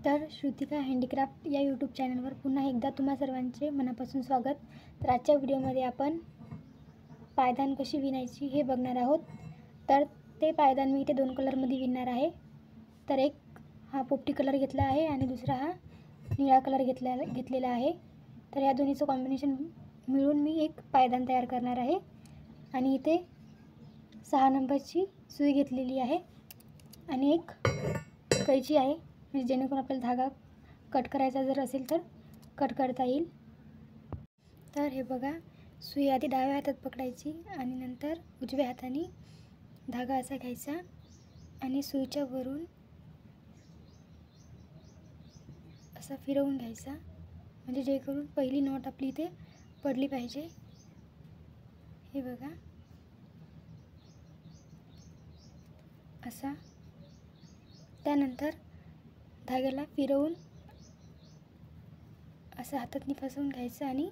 तर श्रुतिका हँडीक्राफ्ट या यूट्यूब चॅनलवर पुन्हा एकदा तुम्हा सर्वांचे मनापासून स्वागत। तर आजच्या व्हिडिओमध्ये आपण पायदान कशी विणायची हे बघणार आहोत। तर ते पायदान मी इथे दोन कलरमध्ये विणणार आहे। तर एक हा पोपटी कलर घेतला आहे आणि दुसरा हा निळा कलर घेतलेला आहे। तर या दोन्हीचं कॉम्बिनेशन मिळून मी एक पायदान तयार करणार आहे। आणि इथे 6 नंबरची सुई घेतलेली आहे आणि एक कैची आहे, म्हणजे जेणेकरून आपल्याला धागा कट करायचा जर असेल तर कट करता येईल। तर हे बघा, सुई आधी डाव्या हातात पकडायची आणि नंतर उजव्या हाताने धागा असा घ्यायचा आणि सुईच्या वरून असा फिरवून घ्यायचा, म्हणजे जेणेकरून पहिली नॉट आपली इथे पडली पाहिजे। हे बघा असा। त्यानंतर धाग्याला फिरवून असा हातातनी फसवून घ्यायचं आणि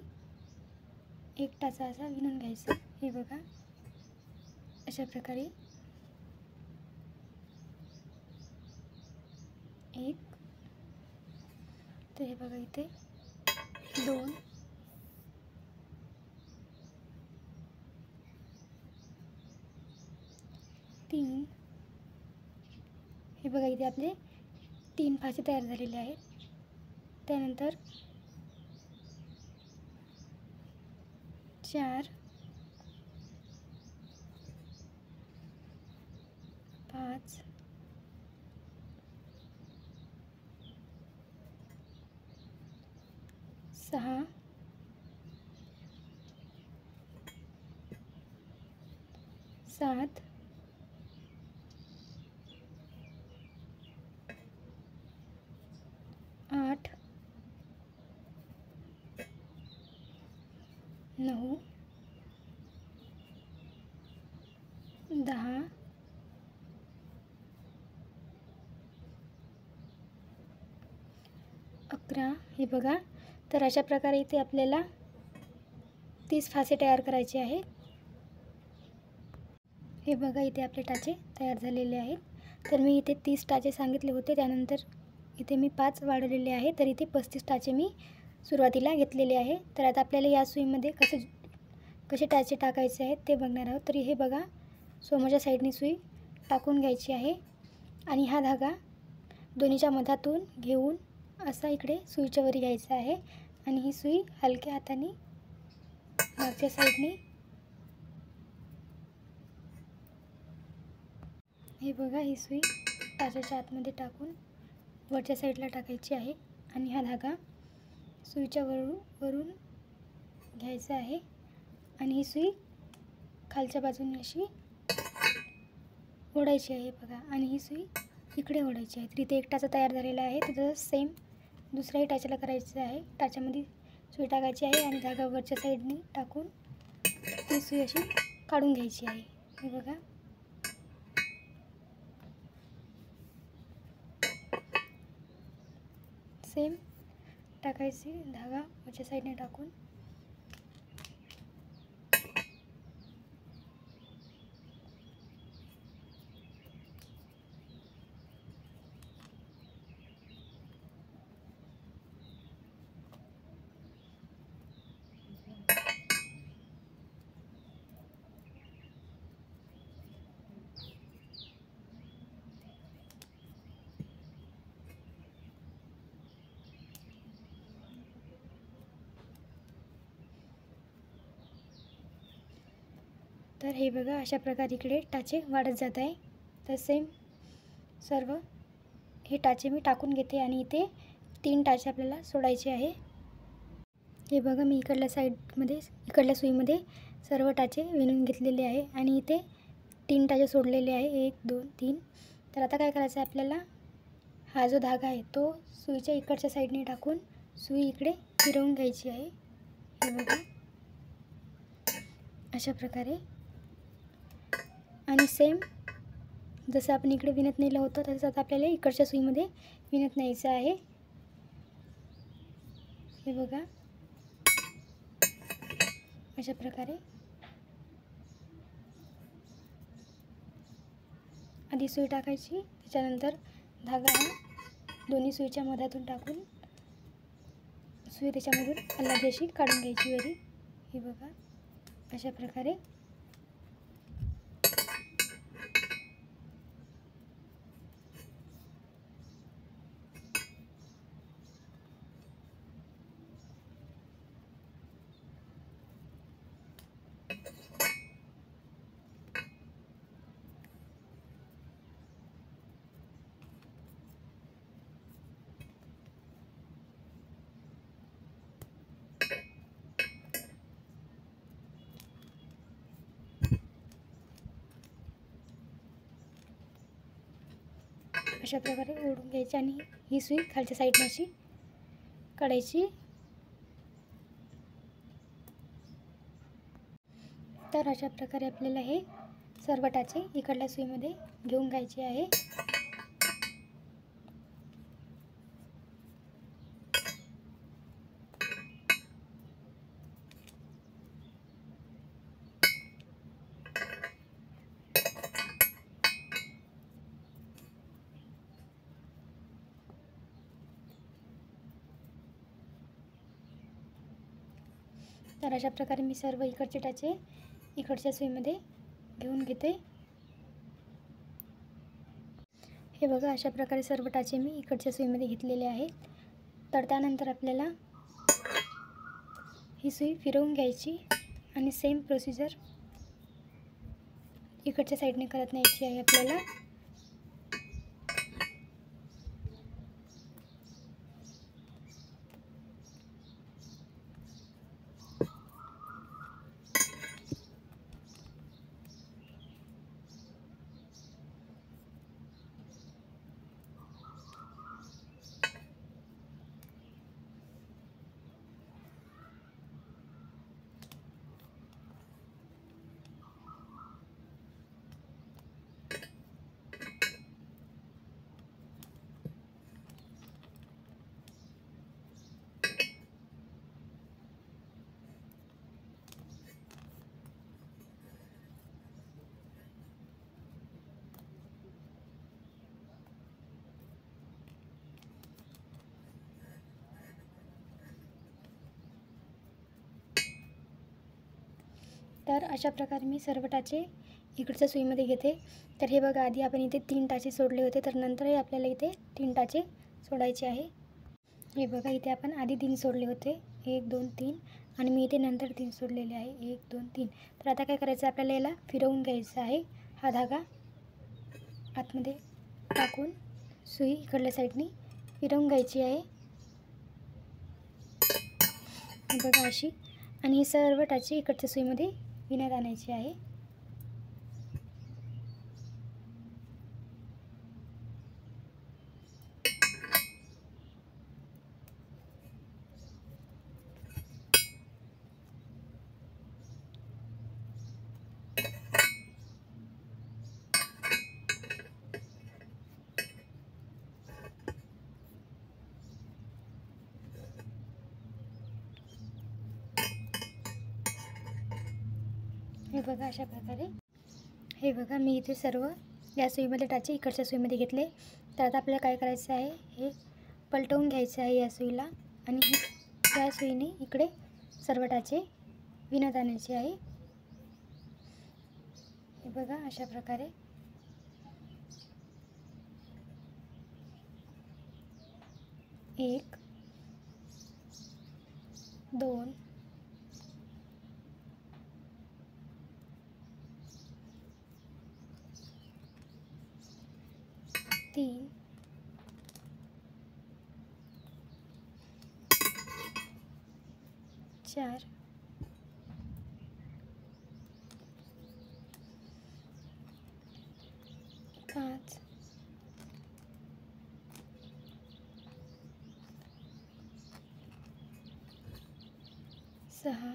एक टाचा असा विणून घ्यायचा। हे बघा अशा प्रकारे एक, तर हे बघा इथे 2, 3, हे बघा इथे आपले 3 फासे तयार झालेले आहेत। त्यानंतर 4, 5, 6, 7, 8, 9, 10, 11। हे बघा, तर अशा प्रकारे इथे आपल्याला 30 फासे तयार करायचे आहेत। हे बघा इथे आपले टाचे तयार झालेले आहेत। तर मी इथे 30 टाचे सांगितले होते, त्यानंतर इथे मी 5 वाढवलेले आहे। तर इथे 35 टाचे मी सुरुवातीला घेतलेले आहे। तर आता आपल्याला या सुईमध्ये कसे टाचे टाकायचे आहेत ते बघणार आहोत। तर हे बघा, समोरच्या साईडनी सुई टाकून घ्यायची आहे आणि हा धागा दोन्हीच्या मधातून घेऊन असा इकडे सुईच्या वरी घ्यायचा आहे आणि ही सुई हलक्या हाताने मागच्या साईडने, हे बघा, ही सुई टाचाच्या आतमध्ये टाकून वरच्या साईडला टाकायची आहे आणि हा धागा सुईच्या वरून घ्यायचा आहे आणि ही सुई खालच्या बाजूने अशी ओढायची आहे। बघा, आणि ही सुई इकडे ओढायची आहे। तर इथे एक टाचा तयार झालेला आहे। तर सेम दुसऱ्याही टाच्याला करायचं आहे। टाच्यामध्ये सुई टाकायची आहे आणि धागा वरच्या साईडने टाकून ती सुई अशी काढून घ्यायची आहे। हे बघा, सेम टाकायची, धागा वरच्या साईडने टाकून तर हे बघा, अशा प्रकारे इकडे टाचे वाढत जात आहे। तर सेम सर्व हे टाचे मी टाकून घेते आणि इथे 3 टाचे आपल्याला सोडायचे आहे। हे बघा, मी इकडल्या सुईमध्ये सर्व टाचे विणून घेतलेले आहे आणि इथे 3 टाचे सोडलेले आहे, 1, 2, 3। तर आता काय करायचं आहे आपल्याला, हा जो धागा आहे तो सुईच्या इकडच्या साईडने टाकून सुई इकडे फिरवून घ्यायची आहे। हे बघा अशा प्रकारे, आणि सेम जसं आपण इकडे विणत नेलं होतं तसंच आता आपल्याला इकडच्या सुईमध्ये विणत न्यायचं आहे। हे बघा अशा प्रकारे आधी सुई टाकायची, त्याच्यानंतर धागा हा दोन्ही सुईच्या मधातून टाकून सुई त्याच्यामधून अलग अशी काढून घ्यायची वरी. हे बघा अशा प्रकारे. अशा प्रकारे ओढून घ्यायची आणि ही सुई खालच्या साईडने अशी काढायची. तर अशा प्रकारे आपल्याला हे सर्व टाचे इकडल्या सुईमध्ये घेऊन घ्यायचे आहे. तर अशा प्रकारे मी सर्व इकडचे टाचे इकडच्या सुईमध्ये घेऊन घेते. हे बघा अशा प्रकारे सर्व टाचे मी इकडच्या सुईमध्ये घेतलेले आहेत. तर त्यानंतर आपल्याला ही सुई फिरवून घ्यायची आणि सेम प्रोसिजर इकडच्या साईडने करत न्यायची आहे आपल्याला. तर अशा प्रकारे मी सर्व टाचे इकडच्या सुईमध्ये घेते. तर हे बघा आधी आपण इथे 3 टाचे सोडले होते, तर नंतरही आपल्याला इथे 3 टाचे सोडायचे आहे. हे बघा इथे आपण आधी 3 सोडले होते, 1 2 3 आणि मी इथे नंतर 3 सोडलेले आहे, 1 2 3. तर आता काय करायचं आपल्याला, याला फिरवून घ्यायचा आहे. हा धागा आतमध्ये टाकून सुई इकडल्या साईडनी फिरवून घ्यायची आहे. हे बघा अशी. आणि हे सर्व टाचे इकडच्या सुईमध्ये विण्यात आणायची आहे. हे बघा अशा प्रकारे. हे बघा मी इथे सर्व या सुईमध्ये टाचे इकडच्या सुईमध्ये घेतले. तर आता आपल्याला काय करायचं आहे, हे पलटवून घ्यायचं आहे या सुईला आणि या सुईने इकडे सर्व टाचे विणत आणायचे आहे. हे बघा अशा प्रकारे. एक 2 3 4 5 6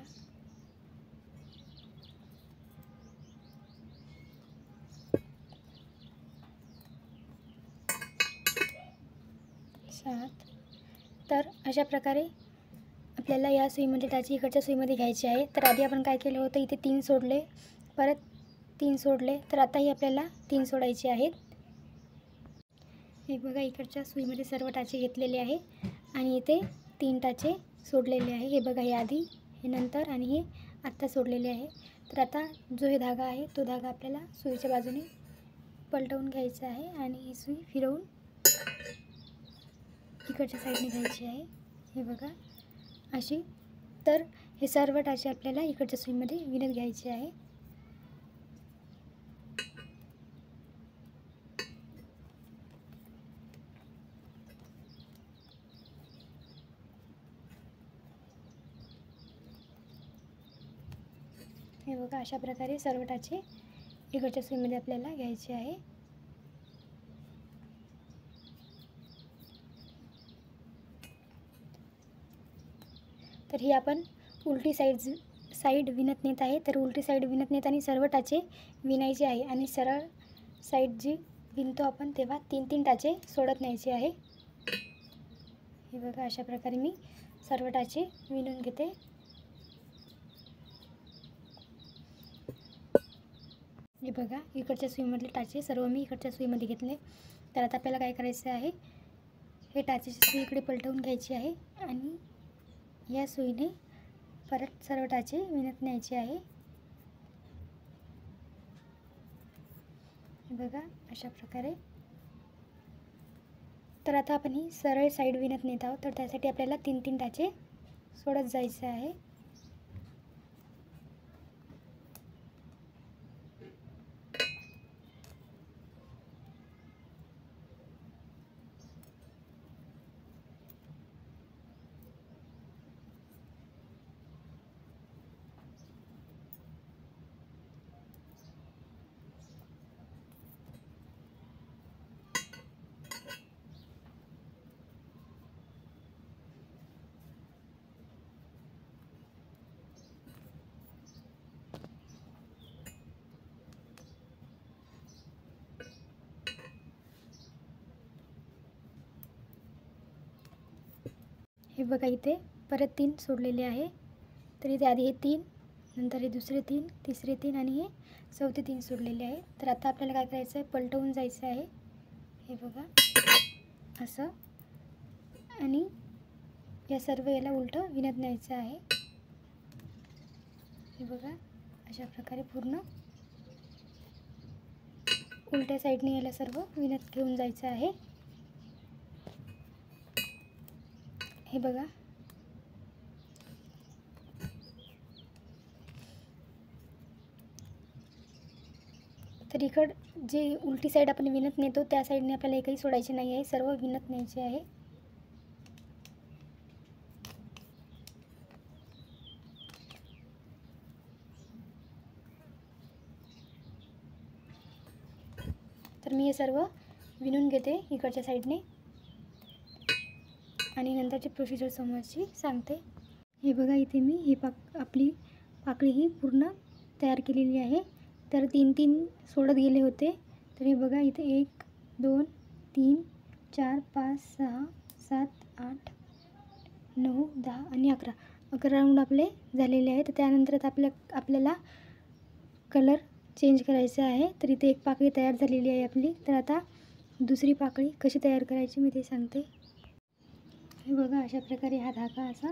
7. तर अशा प्रकारे आपल्याला या सुईमध्ये टाचे इकडच्या सुईमध्ये घ्यायचे आहे. तर आधी आपण काय केलं होतं, इथे 3 सोडले, परत 3 सोडले. तर आताही आपल्याला 3 सोडायचे आहेत. हे बघा इकडच्या सुईमध्ये सर्व टाचे घेतलेले आहे आणि इथे 3 टाचे सोडलेले आहे. हे बघा हे आधी, हे नंतर आणि हे आत्ता सोडलेले आहे. तर आता जो हे धागा आहे तो धागा आपल्याला सुईच्या बाजूने पलटवून घ्यायचा आहे आणि ही सुई फिरवून इकडच्या साईडने घ्यायची आहे. हे बघा अशी. तर हे सर्व टाचे आपल्याला इकडच्या सुईमध्ये विणत घ्यायचे आहे. हे बघा अशा प्रकारे सर्व टाचे इकडच्या सुईमध्ये आपल्याला घ्यायचे आहे. तर ही आपण उलटी साईड विणत नेत आहे. तर उलटी साईड विणत नेताना सर्व टाचे विणायचे आहे आणि सरळ साईड जी विणतो आपण तेव्हा 3 टाचे सोडत न्यायचे आहे. हे बघा अशा प्रकारे मी सर्व टाचे विणून घेते. हे बघा इकडच्या सुईमधले टाचे सर्व मी इकडच्या सुईमध्ये घेतले. तर आता आपल्याला काय करायचं आहे, हे टाचेची सुई इकडे पलटवून घ्यायची आहे आणि या सुईने परत सर्व टाचे विणत न्यायचे आहे. हे बघा अशा प्रकारे. तर आता आपण ही सरळ साईड विणत नेत आहोत. तर त्यासाठी आपल्याला 3 टाचे सोडत जायचे आहे. हे बघा इथे परत 3 सोडलेले आहे. तर इथे आधी हे 3, नंतर हे दुसरे 3, तिसरे 3 आणि हे चौथे 3 सोडलेले आहे. तर आता आपल्याला काय करायचं आहे, पलटवून जायचं आहे. हे बघा असं आणि या सर्व याला उलटं विणत न्यायचं आहे. हे बघा अशा प्रकारे पूर्ण उलट्या साईडने याला सर्व विणत घेऊन जायचं आहे. हे बघा तर इकडं जे उलटी साईड आपण विणत नेतो त्या साईडने आपल्याला एकही सोडायचे नाही आहे, सर्व विणत न्यायचे आहे. तर मी हे सर्व विणून घेते इकडच्या साईडने आणि नंतरची प्रोसिजर समोरची सांगते. हे बघा इथे मी ही आपली पाकळी ही पूर्ण तयार केलेली आहे. तर 3 सोडत गेले होते. तर हे बघा इथे 1 2 3 4 5 6 7 8 9 10 आणि 11 राऊंड आपले झालेले आहेत. तर त्यानंतर आपल्याला कलर चेंज करायचा आहे. तर इथे एक पाकळी तयार झालेली आहे आपली. तर आता दुसरी पाकळी कशी तयार करायची मी ते सांगते. हे बघा अशा प्रकारे हा धागा असा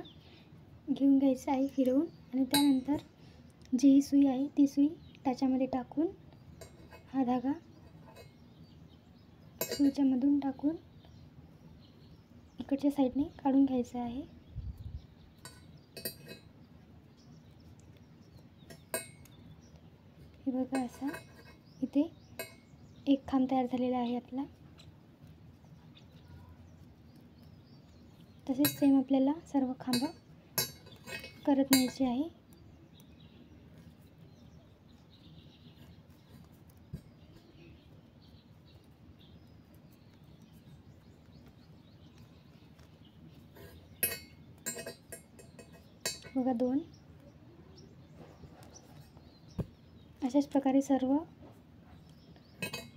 घेऊन घ्यायचा आहे फिरवून आणि त्यानंतर जी ही सुई आहे ती सुई त्याच्यामध्ये टाकून हा धागा सुईच्या मधून टाकून इकडच्या साईडने काढून घ्यायचा आहे. हे बघा असा इथे एक खांब तयार झालेला आहे आपला. तसेच सेम आपल्याला सर्व खांब करत न्यायचे आहे. बघा 2 अशाच प्रकारे सर्व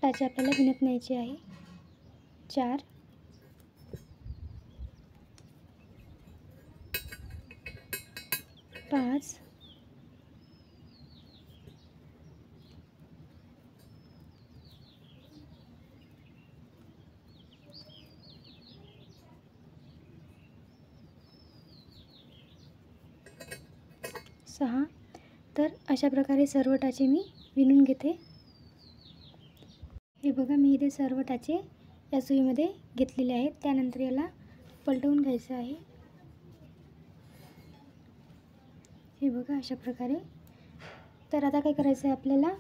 टाचे आपल्याला विणत न्यायचे आहे. 4 5 6 6. तर अशा प्रकारे सर्व टाचे मी विणून घेते. हे बघा, मी इथे सर्व टाचे या सुईमध्ये घेतलेले आहेत. त्यानंतर याला पलटवून घ्यायचं आहे. हे बघा अशा प्रकारे. तर आता काय करायचं आहे आपल्याला,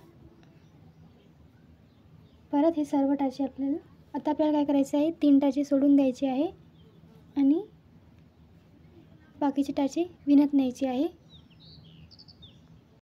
परत हे सर्व टाचे आपल्याला काय करायचं आहे, 3 टाचे सोडून द्यायचे आहे आणि बाकीचे टाचे विणत न्यायचे आहे.